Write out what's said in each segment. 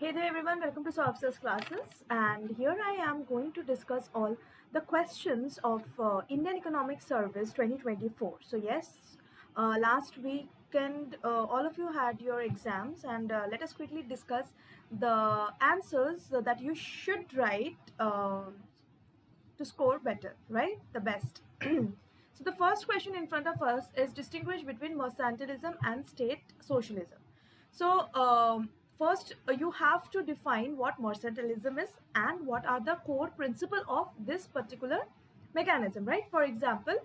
Hey there everyone, welcome to Software's classes, and here I am going to discuss all the questions of Indian Economic Service 2024. So yes, last weekend all of you had your exams, and let us quickly discuss the answers that you should write to score better, right? The best. So the first question in front of us is distinguish between mercantilism and state socialism. So first you have to define what mercantilism is and what are the core principle of this particular mechanism, right? For example,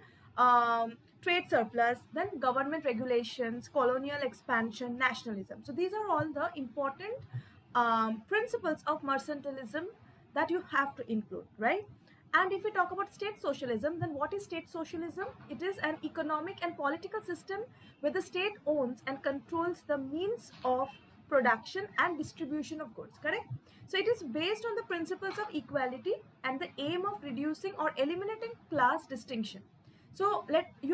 trade surplus, then government regulations, colonial expansion, nationalism. So these are all the important principles of mercantilism that you have to include, right? And if we talk about state socialism, then what is state socialism? It is an economic and political system where the state owns and controls the means of production and distribution of goods, correct? So it is based on the principles of equality and the aim of reducing or eliminating class distinction. So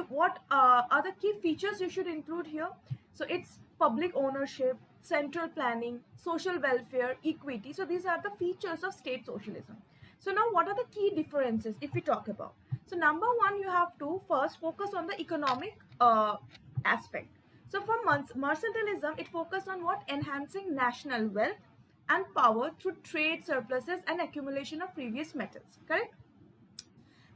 what are the key features you should include here? So it's public ownership, central planning, social welfare, equity. So these are the features of state socialism. So now what are the key differences if we talk about? So number one, you have to first focus on the economic aspect. So for mercantilism, it focuses on what? Enhancing national wealth and power through trade surpluses and accumulation of previous metals, correct?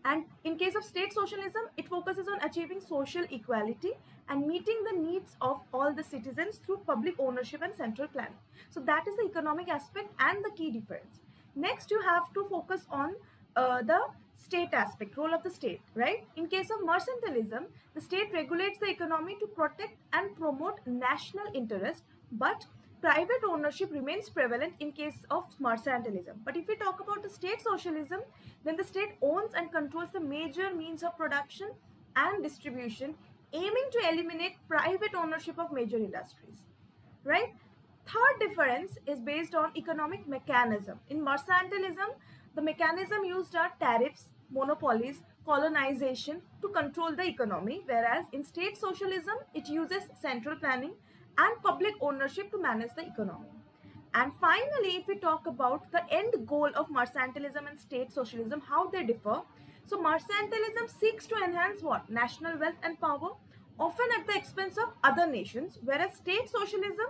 And in case of state socialism, it focuses on achieving social equality and meeting the needs of all the citizens through public ownership and central planning. So that is the economic aspect and the key difference. Next, you have to focus on the state aspect, role of the state, right? In case of mercantilism, the state regulates the economy to protect and promote national interest, but private ownership remains prevalent in case of mercantilism. But if we talk about the state socialism, then the state owns and controls the major means of production and distribution, aiming to eliminate private ownership of major industries, right? Third difference is based on economic mechanism. In mercantilism, the mechanism used are tariffs, monopolies, colonization to control the economy, whereas in state socialism, it uses central planning and public ownership to manage the economy. And finally, if we talk about the end goal of mercantilism and state socialism, how they differ. So mercantilism seeks to enhance what? National wealth and power, often at the expense of other nations, whereas state socialism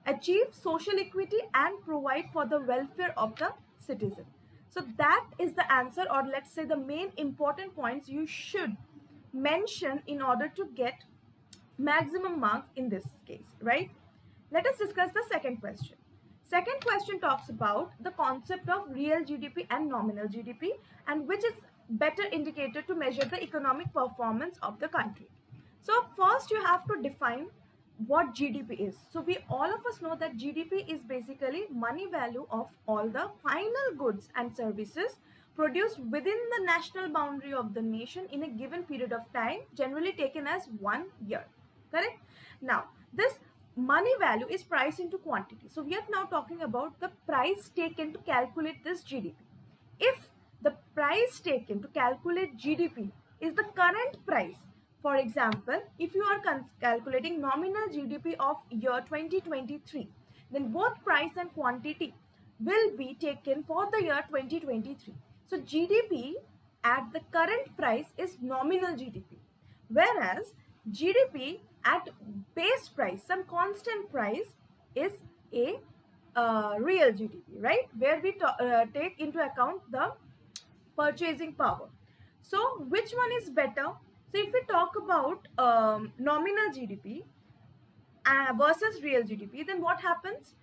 achieves social equity and provide for the welfare of the citizen. So that is the answer, or let's say the main important points you should mention in order to get maximum marks in this case, right? Let us discuss the second question. Second question talks about the concept of real GDP and nominal GDP, and which is better indicator to measure the economic performance of the country. So first you have to define what GDP is. So we all of us know that GDP is basically money value of all the final goods and services produced within the national boundary of the nation in a given period of time, generally taken as 1 year, correct? Now this money value is priced into quantity. So we are now talking about the price taken to calculate this GDP. If the price taken to calculate GDP is the current price, for example, if you are calculating nominal GDP of year 2023, then both price and quantity will be taken for the year 2023. So GDP at the current price is nominal GDP, whereas GDP at base price, some constant price, is a real GDP, right? Where we take into account the purchasing power. So which one is better? So if we talk about nominal GDP versus real GDP, then what happens?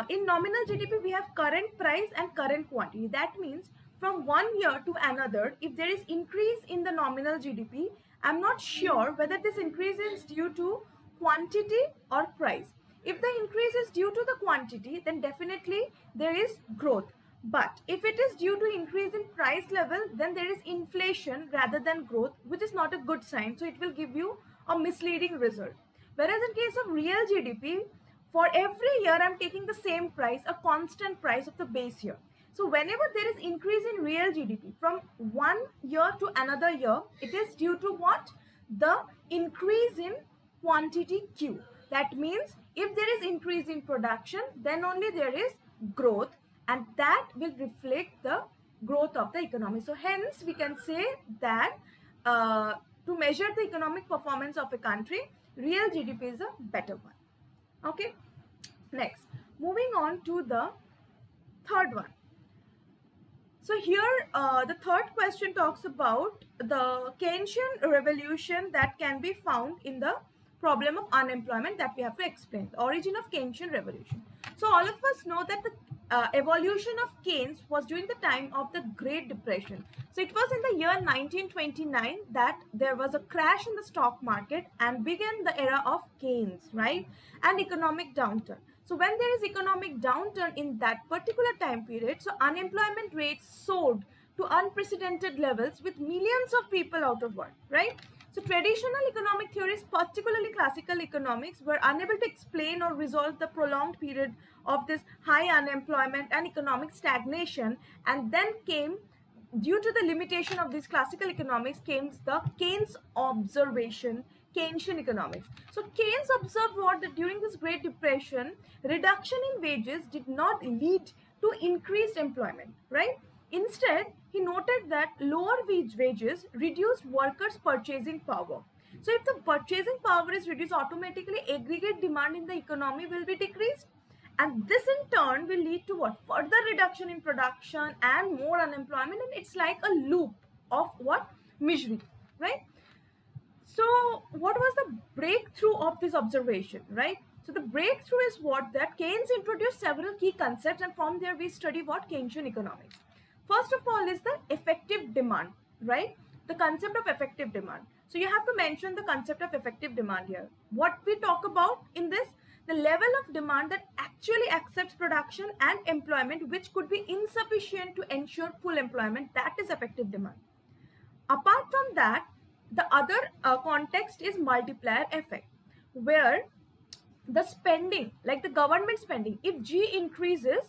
In nominal GDP, we have current price and current quantity. That means from 1 year to another, if there is increase in the nominal GDP, I'm not sure whether this increase is due to quantity or price. If the increase is due to the quantity, then definitely there is growth. But if it is due to increase in price level, then there is inflation rather than growth, which is not a good sign. So it will give you a misleading result. Whereas in case of real GDP, for every year I'm taking the same price, a constant price of the base year. So whenever there is increase in real GDP from 1 year to another year, it is due to what? The increase in quantity Q. That means if there is increase in production, then only there is growth, and that will reflect the growth of the economy. So hence we can say that uh, to measure the economic performance of a country, real GDP is a better one. Okay, next, moving on to the third one. So here, the third question talks about the Keynesian revolution that can be found in the problem of unemployment that we have to explain. The origin of Keynesian revolution. So all of us know that the evolution of Keynes was during the time of the Great Depression. So it was in the year 1929 that there was a crash in the stock market and began the era of Keynes, right? And economic downturn. So when there is economic downturn in that particular time period, so unemployment rates soared to unprecedented levels with millions of people out of work, right? So traditional economic theories, particularly classical economics, were unable to explain or resolve the prolonged period of this high unemployment and economic stagnation, and then came, due to the limitation of this classical economics, came the Keynes observation, Keynesian economics. So Keynes observed what, that during this Great Depression, reduction in wages did not lead to increased employment, right? Instead, he noted that lower wages reduced workers' purchasing power. So if the purchasing power is reduced, automatically aggregate demand in the economy will be decreased. And this in turn will lead to what? Further reduction in production and more unemployment. And it's like a loop of what? Misery, right? So what was the breakthrough of this observation, right? So the breakthrough is what? That Keynes introduced several key concepts, and from there we study what? Keynesian economics. First of all is the effective demand, right? The concept of effective demand. So you have to mention the concept of effective demand here. What we talk about in this, the level of demand that actually accepts production and employment, which could be insufficient to ensure full employment, that is effective demand. Apart from that, the other context is multiplier effect, where the spending, like the government spending, if G increases,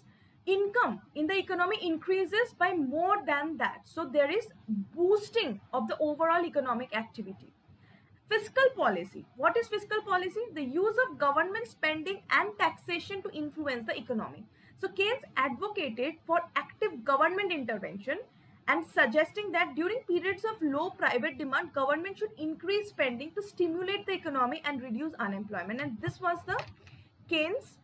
income in the economy increases by more than that. So there is boosting of the overall economic activity. Fiscal policy. What is fiscal policy? The use of government spending and taxation to influence the economy. So Keynes advocated for active government intervention and suggesting that during periods of low private demand, government should increase spending to stimulate the economy and reduce unemployment. And this was Keynes'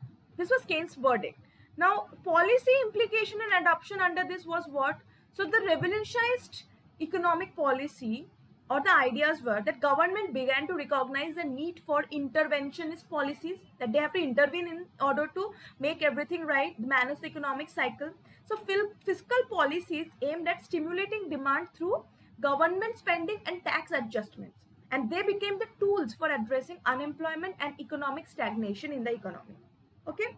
verdict. Now, policy implication and adoption under this was what? So the revolutionized economic policy, or the ideas were that government began to recognize the need for interventionist policies, that they have to intervene in order to make everything right, manage the economic cycle. So fiscal policies aimed at stimulating demand through government spending and tax adjustments, and they became the tools for addressing unemployment and economic stagnation in the economy. Okay.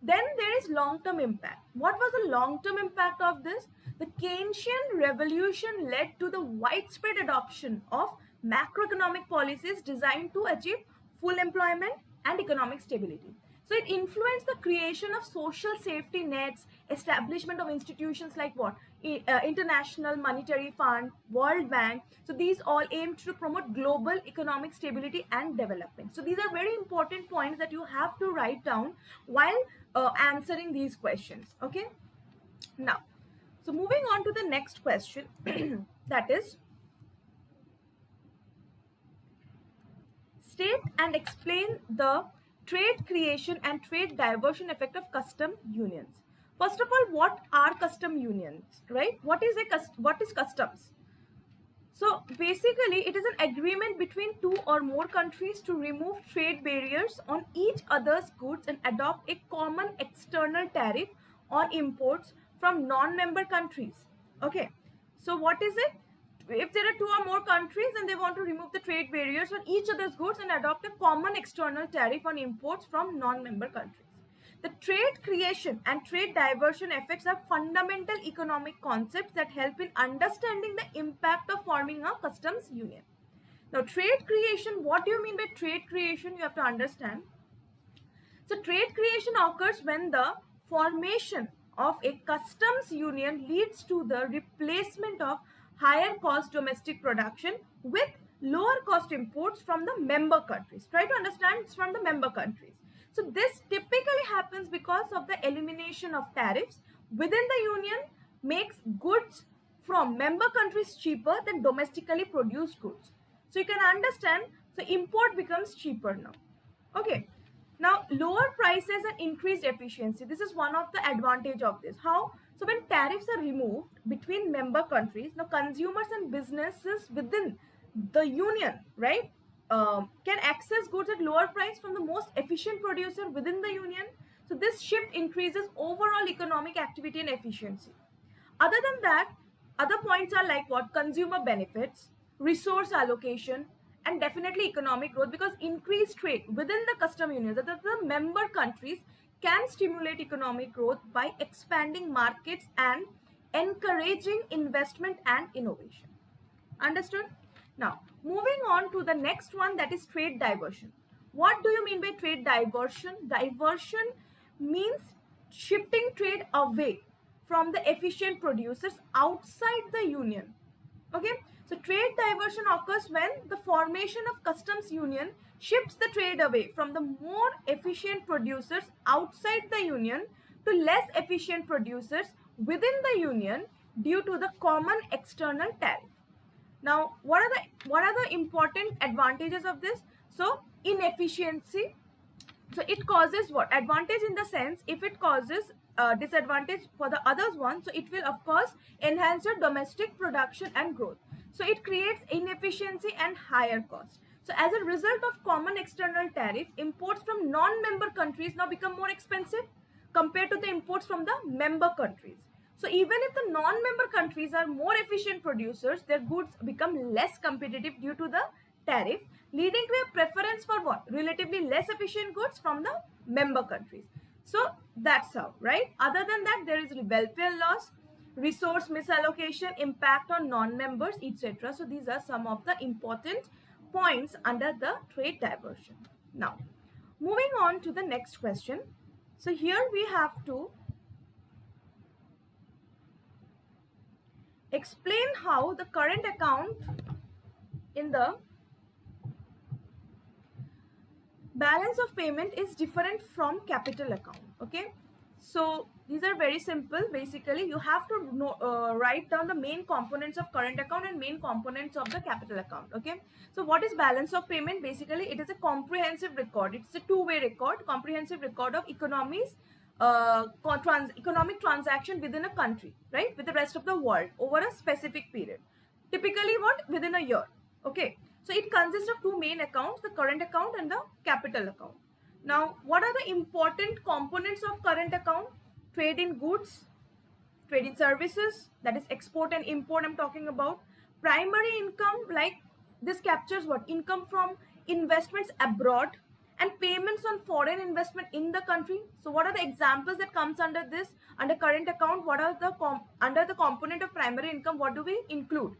Then there is long-term impact. What was the long-term impact of this? The Keynesian revolution led to the widespread adoption of macroeconomic policies designed to achieve full employment and economic stability. So it influenced the creation of social safety nets, establishment of institutions like what? International Monetary Fund, World Bank. So these all aimed to promote global economic stability and development. So these are very important points that you have to write down while answering these questions. Okay. Now, so moving on to the next question, that is, state and explain the trade creation and trade diversion effect of custom unions. First of all, what are custom unions, right? What is customs? So basically, it is an agreement between two or more countries to remove trade barriers on each other's goods and adopt a common external tariff on imports from non-member countries. Okay, so what is it? If there are two or more countries and they want to remove the trade barriers on each other's goods and adopt a common external tariff on imports from non-member countries. The trade creation and trade diversion effects are fundamental economic concepts that help in understanding the impact of forming a customs union. Now, trade creation, what do you mean by trade creation? You have to understand. So, trade creation occurs when the formation of a customs union leads to the replacement of higher cost domestic production with lower cost imports from the member countries. Try to understand, it's from the member countries. So this typically happens because of the elimination of tariffs within the union makes goods from member countries cheaper than domestically produced goods. So you can understand, so import becomes cheaper now. Okay. Now, lower prices and increased efficiency. This is one of the advantage of this. How? So when tariffs are removed between member countries, now consumers and businesses within the union, right, can access goods at lower price from the most efficient producer within the union. So this shift increases overall economic activity and efficiency. Other than that, other points are like what? Consumer benefits, resource allocation, and definitely economic growth, because increased trade within the custom union, that the member countries can stimulate economic growth by expanding markets and encouraging investment and innovation. Understood? Now, moving on to the next one, that is trade diversion. What do you mean by trade diversion? Diversion means shifting trade away from the efficient producers outside the union. Okay, so trade diversion occurs when the formation of customs union shifts the trade away from the more efficient producers outside the union to less efficient producers within the union due to the common external tariff. Now, what are the important advantages of this? So, inefficiency. So it causes what? Advantage in the sense, if it causes disadvantage for the others one, so it will of course enhance your domestic production and growth. So it creates inefficiency and higher cost. So as a result of common external tariff, imports from non-member countries now become more expensive compared to the imports from the member countries. So even if the non-member countries are more efficient producers, their goods become less competitive due to the tariff, leading to a preference for what? Relatively less efficient goods from the member countries. So that's how, right? Other than that, there is welfare loss, resource misallocation, impact on non-members, etc. So these are some of the important points under the trade diversion. Now, moving on to the next question. So here we have to explain how the current account in the balance of payment is different from capital account. Okay, so these are very simple. Basically, you have to write down the main components of current account and main components of the capital account. Okay, so what is balance of payment? Basically, it is a comprehensive record. It's a two-way record, comprehensive record of economic transaction within a country, right, with the rest of the world over a specific period. Typically, what? Within a year. Okay, so it consists of two main accounts, the current account and the capital account. Now, what are the important components of current account? Trade in goods, trade in services, that is export and import I'm talking about. Primary income, like this captures what? Income from investments abroad and payments on foreign investment in the country. So what are the examples that comes under this? Under current account, what are the under the component of primary income, what do we include?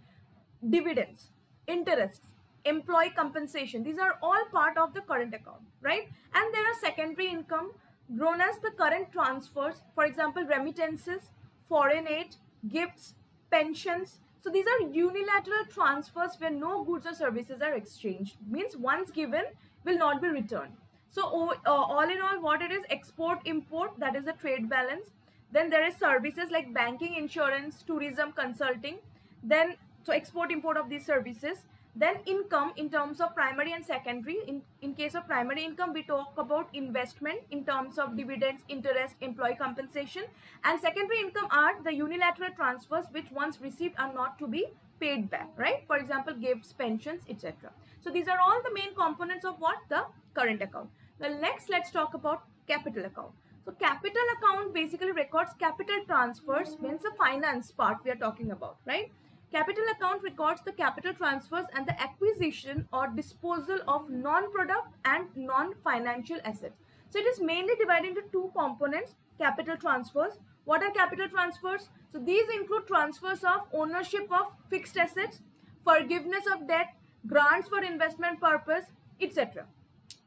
Dividends, interests, employee compensation. These are all part of the current account, right? And there are secondary income known as the current transfers, for example, remittances, foreign aid, gifts, pensions. So these are unilateral transfers where no goods or services are exchanged. Means once given will not be returned. So all in all, what it is? Export, import, that is the trade balance. Then there is services like banking, insurance, tourism, consulting. Then so export, import of these services. Then income in terms of primary and secondary. In case of primary income, we talk about investment in terms of dividends, interest, employee compensation. And secondary income are the unilateral transfers which once received are not to be paid back, right? For example, gifts, pensions, etc. So these are all the main components of what? The current account. Now next, let's talk about capital account. So capital account basically records capital transfers, means the finance part we are talking about, right? Capital account records the capital transfers and the acquisition or disposal of non-product and non-financial assets. So it is mainly divided into two components, capital transfers. What are capital transfers? So these include transfers of ownership of fixed assets, forgiveness of debt, grants for investment purpose, etc.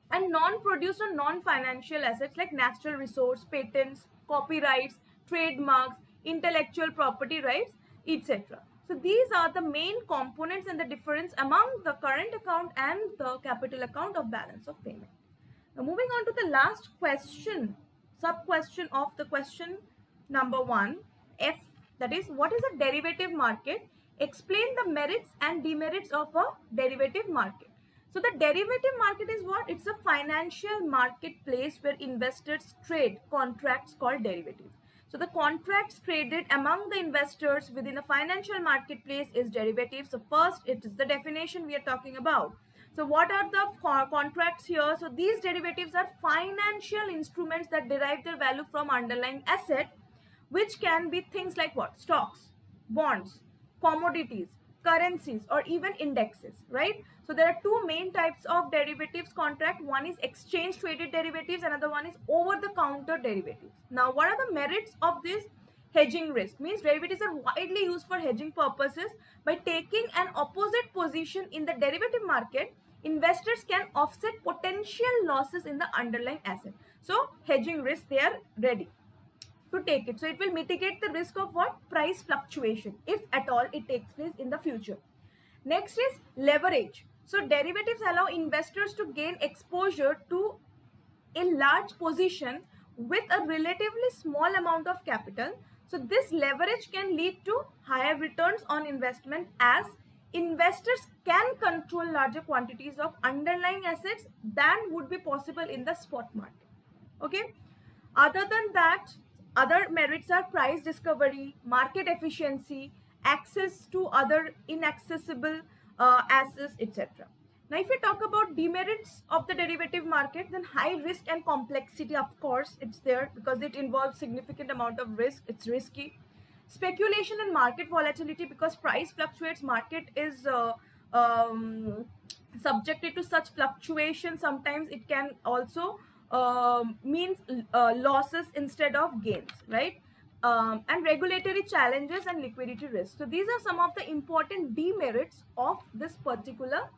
And non-produce or non-financial assets like natural resource, patents, copyrights, trademarks, intellectual property rights, etc. So these are the main components and the difference among the current account and the capital account of balance of payment. Now moving on to the last question, sub question of the question number 1, F, that is, what is a derivative market? Explain the merits and demerits of a derivative market. So the derivative market is what? It's a financial marketplace where investors trade contracts called derivatives. So the contracts traded among the investors within a financial marketplace is derivatives. So first, it is the definition we are talking about. So what are the contracts here? So these derivatives are financial instruments that derive their value from underlying asset, which can be things like what? Stocks, bonds, commodities, currencies, or even indexes, right? So there are two main types of derivatives contract. One is exchange traded derivatives, another one is over the counter derivatives. Now what are the merits of this? Hedging risk means derivatives are widely used for hedging purposes. By taking an opposite position in the derivative market, investors can offset potential losses in the underlying asset. So hedging risk, they are ready to take it. So it will mitigate the risk of what? Price fluctuation, if at all it takes place in the future. Next is leverage. So derivatives allow investors to gain exposure to a large position with a relatively small amount of capital. So this leverage can lead to higher returns on investment as investors can control larger quantities of underlying assets than would be possible in the spot market. Okay. Other than that, other merits are price discovery, market efficiency, access to other inaccessible assets, etc. Now, if we talk about demerits of the derivative market, then high risk and complexity, of course, it's there because it involves significant amount of risk. It's risky. Speculation and market volatility, because price fluctuates, market is subjected to such fluctuation. Sometimes it can also means losses instead of gains, right? And regulatory challenges and liquidity risks. So these are some of the important demerits of this particular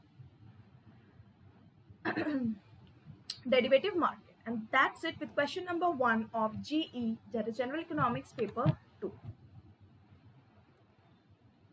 derivative market. And that's it with question number 1 of GE, that is General Economics paper 2.